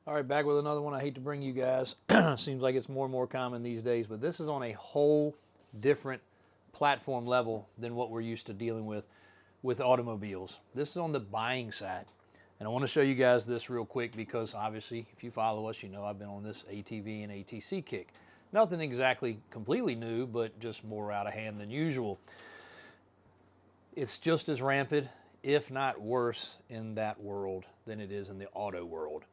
All right, back with another one I hate to bring you guys. Seems like it's more and more common these days, but this is on a whole different platform level than what we're used to dealing with automobiles. This is on the buying side. And I want to show you guys this real quick because obviously if you follow us, you know I've been on this ATV and ATC kick. Nothing exactly completely new, but just more out of hand than usual. It's just as rampant, if not worse, in that world than it is in the auto world.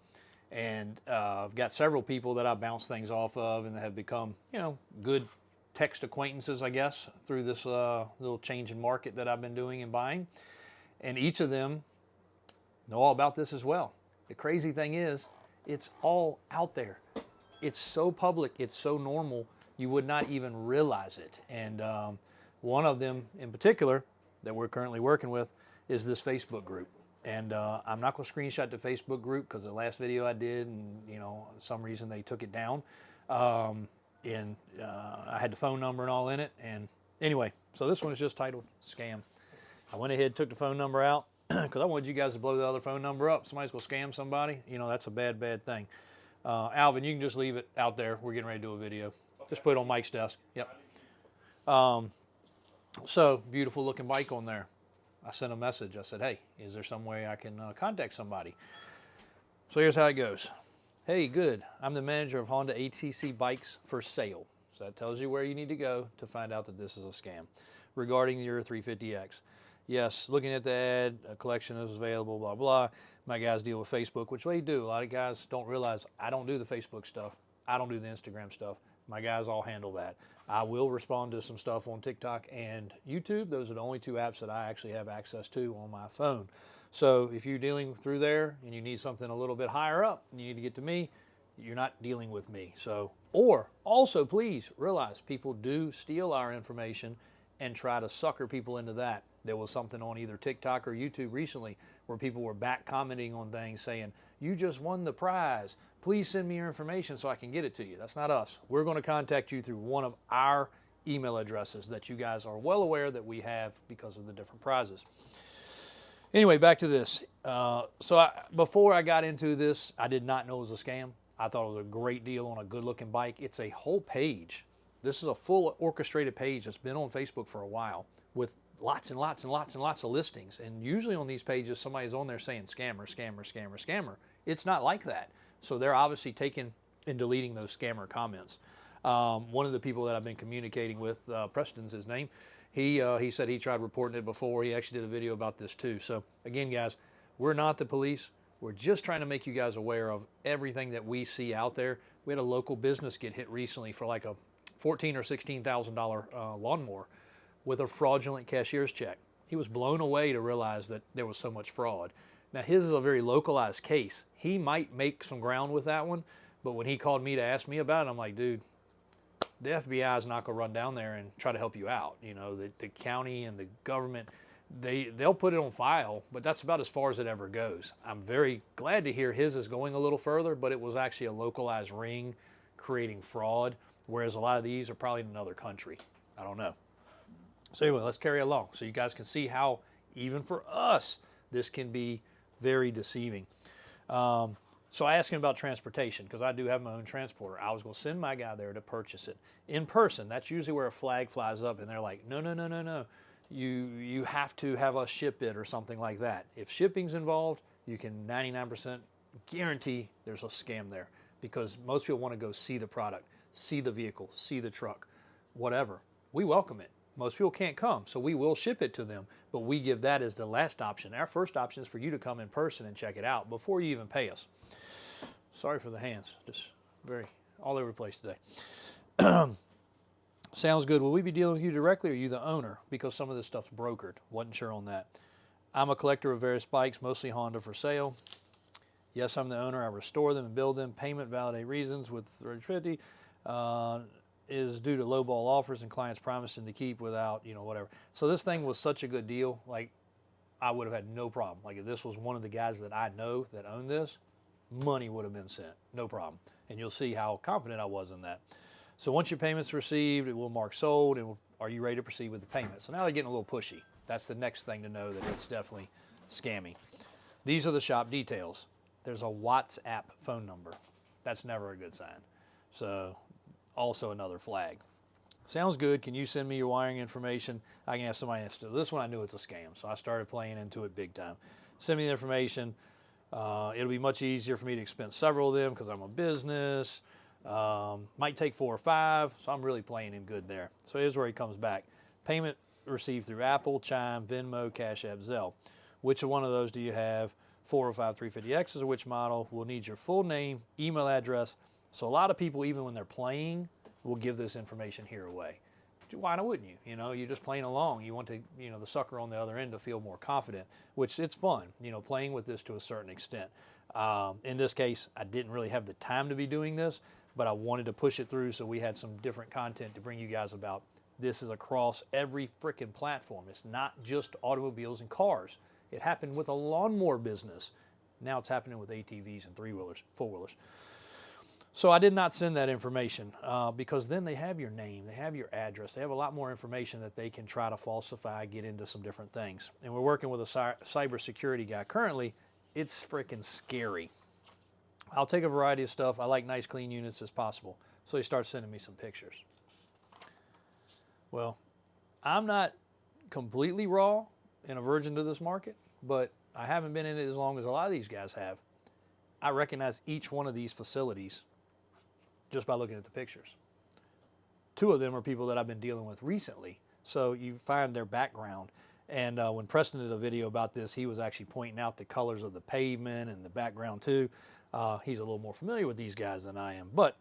And I've got several people that I bounce things off of and that have become, you know, good text acquaintances, I guess, through this little change in market that I've been doing and buying. And each of them know all about this as well. The crazy thing is, it's all out there. It's so public, it's so normal, you would not even realize it. And one of them in particular that we're currently working with is this Facebook group. And I'm not going to screenshot the Facebook group because the last video I did, and you know, for some reason they took it down. I had the phone number and all in it. And anyway, so this one is just titled Scam. I went ahead, took the phone number out because I wanted you guys to blow the other phone number up. Somebody's going to scam somebody. You know, that's a bad, bad thing. Alvin, you can just leave it out there. We're getting ready to do a video. Okay. Just put it on Mike's desk. Yep. So, beautiful looking bike on there. I sent a message. I said, hey, is there some way I can contact somebody? So here's how it goes. Hey, good. I'm the manager of Honda ATC bikes for sale. So that tells you where you need to go to find out that this is a scam. Regarding your 350X. Yes, looking at the ad, a collection is available, blah, blah. My guys deal with Facebook, which they do. A lot of guys don't realize I don't do the Facebook stuff. I don't do the Instagram stuff. My guys all handle that. I will respond to some stuff on TikTok and YouTube. Those are the only two apps that I actually have access to on my phone. So if you're dealing through there and you need something a little bit higher up and you need to get to me, you're not dealing with me. So, or also please realize people do steal our information and try to sucker people into that. There was something on either TikTok or YouTube recently where people were back commenting on things saying, you just won the prize. Please send me your information so I can get it to you. That's not us. We're going to contact you through one of our email addresses that you guys are well aware that we have because of the different prizes. Anyway, back to this. Before I got into this, I did not know it was a scam. I thought it was a great deal on a good-looking bike. It's a whole page. This is a full orchestrated page that's been on Facebook for a while with lots and lots and lots and lots of listings. And usually on these pages, somebody's on there saying scammer, scammer, scammer, scammer. It's not like that. So they're obviously taking and deleting those scammer comments. One of the people that I've been communicating with, Preston's his name, he said he tried reporting it before. He actually did a video about this too. So again, guys, we're not the police. We're just trying to make you guys aware of everything that we see out there. We had a local business get hit recently for like a $14,000 or $16,000 lawnmower with a fraudulent cashier's check. He was blown away to realize that there was so much fraud. Now his is a very localized case. He might make some ground with that one, but when he called me to ask me about it, I'm like, dude, the FBI is not going to run down there and try to help you out. You know, the county and the government, they'll put it on file, but that's about as far as it ever goes. I'm very glad to hear his is going a little further, but it was actually a localized ring creating fraud, whereas a lot of these are probably in another country. I don't know. So anyway, let's carry along so you guys can see how, even for us, this can be very deceiving. So I asked him about transportation because I do have my own transporter. I was going to send my guy there to purchase it in person. That's usually where a flag flies up and they're like, no, no, no, no, no. You have to have us ship it or something like that. If shipping's involved, you can 99% guarantee there's a scam there because most people want to go see the product, see the vehicle, see the truck, whatever. We welcome it. Most people can't come, so we will ship it to them, but we give that as the last option. Our first option is for you to come in person and check it out before you even pay us. Sorry for the hands, just very all over the place today. Sounds good. Will we be dealing with you directly or are you the owner? Because some of this stuff's brokered. Wasn't sure on that. I'm a collector of various bikes, mostly Honda for sale. Yes, I'm the owner. I restore them and build them. Payment validate reasons with 350. Is due to lowball offers and clients promising to keep without, you know, whatever. So this thing was such a good deal, like I would have had no problem. Like if this was one of the guys that I know that owned this, money would have been sent, no problem. And you'll see how confident I was in that. So once your payment's received, it will mark sold, and are you ready to proceed with the payment? So now they're getting a little pushy. That's the next thing to know that it's definitely scammy. These are the shop details. there's a WhatsApp phone number. That's never a good sign. So also another flag. Sounds good. Can you send me your wiring information? I can ask somebody else to. This one I knew it's a scam, so I started playing into it big time. Send me the information. It'll be much easier for me to expense several of them because I'm a business. Might take 4 or 5, so I'm really playing him good there. So here's where he comes back. Payment received through Apple, Chime, Venmo, Cash App, Zelle. Which one of those do you have? 405 350Xs or which model? We'll need your full name, email address. So a lot of people, even when they're playing, will give this information here away. Why wouldn't you? You know, you're just playing along. You want to, you know, the sucker on the other end to feel more confident, which it's fun, you know, playing with this to a certain extent. In this case, I didn't really have the time to be doing this, but I wanted to push it through, so we had some different content to bring you guys about. This is across every frickin' platform. It's not just automobiles and cars. It happened with a lawnmower business. Now it's happening with ATVs and 3-wheelers, 4-wheelers. So I did not send that information because then they have your name, they have your address, they have a lot more information that they can try to falsify, get into some different things. And we're working with a cybersecurity guy currently. It's freaking scary. I'll take a variety of stuff. I like nice, clean units as possible. So he starts sending me some pictures. Well, I'm not completely raw and a virgin to this market, but I haven't been in it as long as a lot of these guys have. I recognize each one of these facilities just by looking at the pictures. 2 of them are people that I've been dealing with recently, so you find their background. And when Preston did a video about this, he was actually pointing out the colors of the pavement and the background too. He's a little more familiar with these guys than I am, but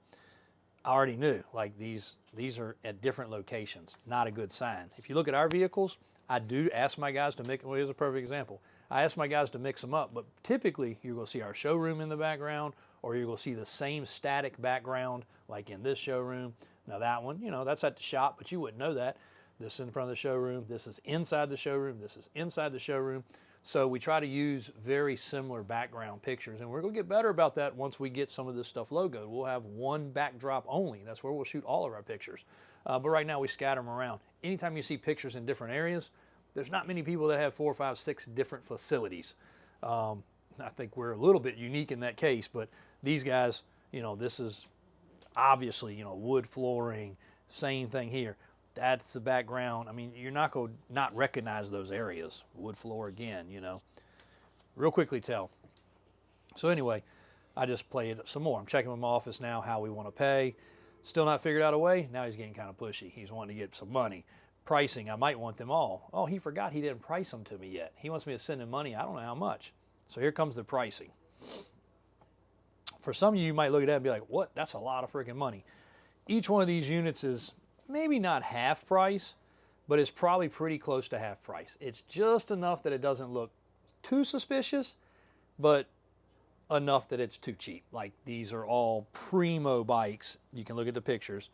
I already knew, like these are at different locations, not a good sign. If you look at our vehicles, I do ask my guys to mix, well, here's a perfect example. I ask my guys to mix them up, but typically you're gonna see our showroom in the background, or you're gonna see the same static background like in this showroom. Now that one, you know, that's at the shop, but you wouldn't know that. This is in front of the showroom, this is inside the showroom, this is inside the showroom. So we try to use very similar background pictures, and we're gonna get better about that once we get some of this stuff logoed. We'll have one backdrop only. That's where we'll shoot all of our pictures. But right now we scatter them around. Anytime you see pictures in different areas, there's not many people that have 4, 5, 6 different facilities. I think we're a little bit unique in that case, but these guys, you know, this is obviously, you know, wood flooring, same thing here. That's the background. I mean, you're not going to not recognize those areas. Wood floor again, you know. Real quickly tell. So anyway, I just played some more. I'm checking with my office now how we want to pay. Still not figured out a way. Now he's getting kind of pushy. He's wanting to get some money. Pricing, I might want them all. Oh, he forgot he didn't price them to me yet. He wants me to send him money. I don't know how much. So here comes the pricing. For some of you might look at that and be like, what? That's a lot of freaking money. Each one of these units is maybe not half price, but it's probably pretty close to half price. It's just enough that it doesn't look too suspicious, but enough that it's too cheap. Like these are all primo bikes. You can look at the pictures,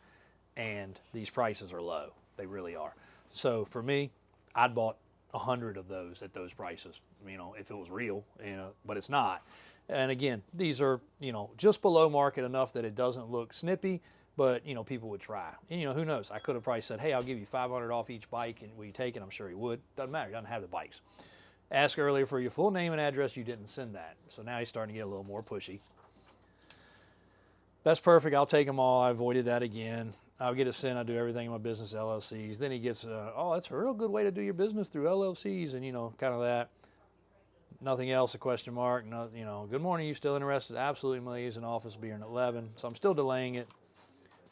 and these prices are low. They really are. So for me, I'd bought 100 of those at those prices, you know, if it was real, you know, but it's not. And again, these are, you know, just below market enough that it doesn't look snippy, but, you know, people would try. And, you know, who knows? I could have probably said, hey, I'll give you 500 off each bike, and will you take it? I'm sure he would. Doesn't matter. He doesn't have the bikes. Ask earlier for your full name and address. You didn't send that. So now he's starting to get a little more pushy. That's perfect. I'll take them all. I avoided that again. I'll get it sent. I do everything in my business LLCs. Then he gets, oh, that's a real good way to do your business through LLCs, and, you know, kind of that. Nothing else, a question mark. No, you know, good morning, you still interested? Absolutely, my liaison office will be here at 11. So I'm still delaying it.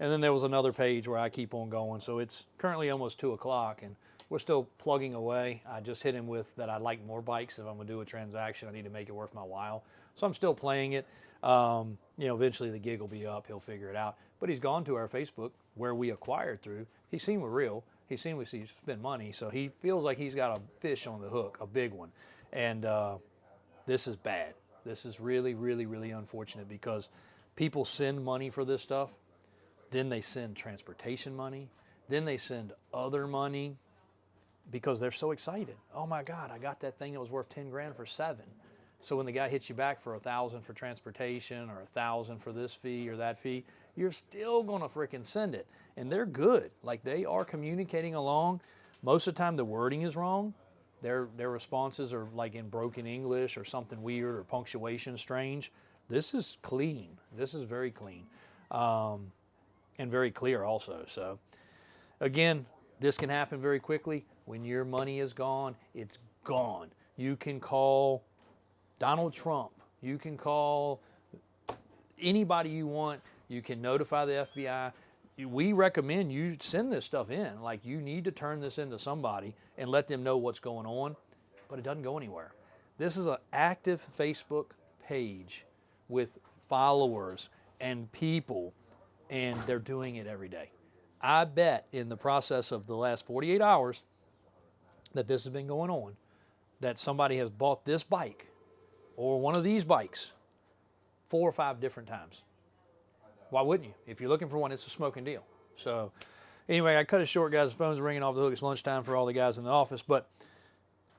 And then there was another page where I keep on going. So it's currently almost 2 o'clock, and we're still plugging away. I just hit him with that I'd like more bikes. If I'm going to do a transaction, I need to make it worth my while. So I'm still playing it. You know, eventually the gig will be up. He'll figure it out. But he's gone to our Facebook where we acquired through. He seemed real. He seemed we spend money. So he feels like he's got a fish on the hook, a big one. And this is bad. This is really, really, really unfortunate because people send money for this stuff. Then they send transportation money. Then they send other money because they're so excited. Oh my God, I got that thing that was worth 10 grand for 7. So when the guy hits you back for 1,000 for transportation or 1,000 for this fee or that fee, you're still gonna freaking send it. And they're good. Like they are communicating along. Most of the time the wording is wrong, their responses are like in broken English or something weird or punctuation strange. This is clean. This is very clean, and very clear also. So again, this can happen very quickly. When your money is gone, it's gone. You can call Donald Trump. You can call anybody you want. You can notify the FBI. We recommend you send this stuff in. Like, you need to turn this into somebody and let them know what's going on, but it doesn't go anywhere. This is an active Facebook page with followers and people, and they're doing it every day. I bet in the process of the last 48 hours that this has been going on, that somebody has bought this bike or one of these bikes 4 or 5 different times. Why wouldn't you? If you're looking for one, it's a smoking deal. So anyway, I cut it short, guys. The phone's ringing off the hook. It's lunchtime for all the guys in the office, but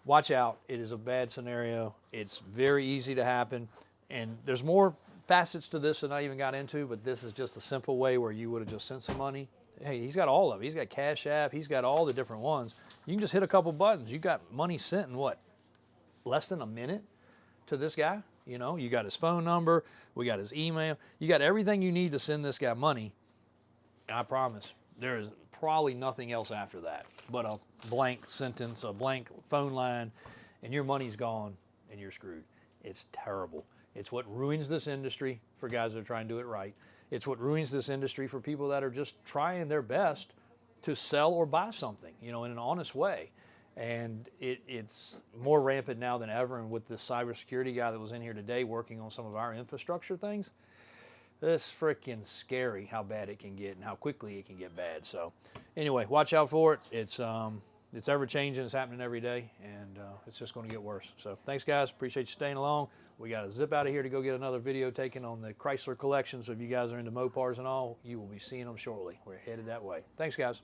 watch out. It is a bad scenario. It's very easy to happen, and there's more facets to this than I even got into, but this is just a simple way where you would have just sent some money. Hey, he's got all of it. He's got Cash App. He's got all the different ones. You can just hit a couple buttons. You got money sent in what, less than a minute to this guy? You know, you got his phone number, we got his email, you got everything you need to send this guy money. And I promise, there is probably nothing else after that but a blank sentence, a blank phone line, and your money's gone and you're screwed. It's terrible. It's what ruins this industry for guys that are trying to do it right. It's what ruins this industry for people that are just trying their best to sell or buy something, you know, in an honest way. And it's more rampant now than ever. And with this cybersecurity guy that was in here today working on some of our infrastructure things, it's freaking scary how bad it can get and how quickly it can get bad. So anyway, watch out for it. It's ever changing. It's happening every day, and it's just going to get worse. So thanks, guys. Appreciate you staying along. We got to zip out of here to go get another video taken on the Chrysler collection. So if you guys are into Mopars and all, you will be seeing them shortly. We're headed that way. Thanks, guys.